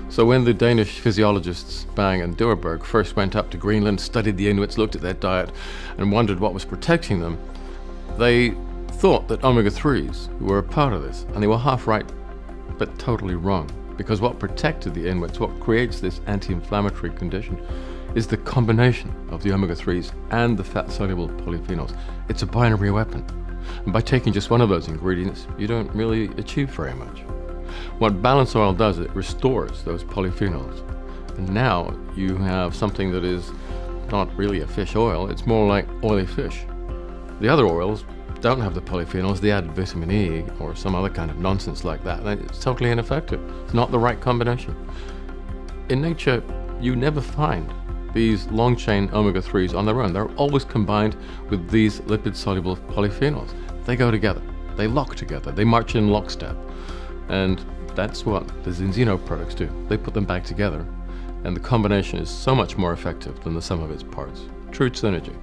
So when the Danish physiologists Bang and Duerberg first went up to Greenland, studied the Inuits, looked at their diet, and wondered what was protecting them, they thought that omega-3s were a part of this, and they were half right, but totally wrong. Because what protected the Inuits, what creates this anti-inflammatory condition, is the combination of the omega-3s and the fat-soluble polyphenols. It's a binary weapon. And by taking just one of those ingredients, you don't really achieve very much. What BalanceOil does, it restores those polyphenols. And now you have something that is not really a fish oil, it's more like oily fish. The other oils don't have the polyphenols, they add vitamin E or some other kind of nonsense like that, and it's totally ineffective. It's not the right combination. In nature, you never find these long-chain omega-3s on their own. They're always combined with these lipid-soluble polyphenols. They go together, they lock together, they march in lockstep. And that's what the Zinzino products do. They put them back together, and the combination is so much more effective than the sum of its parts. True synergy.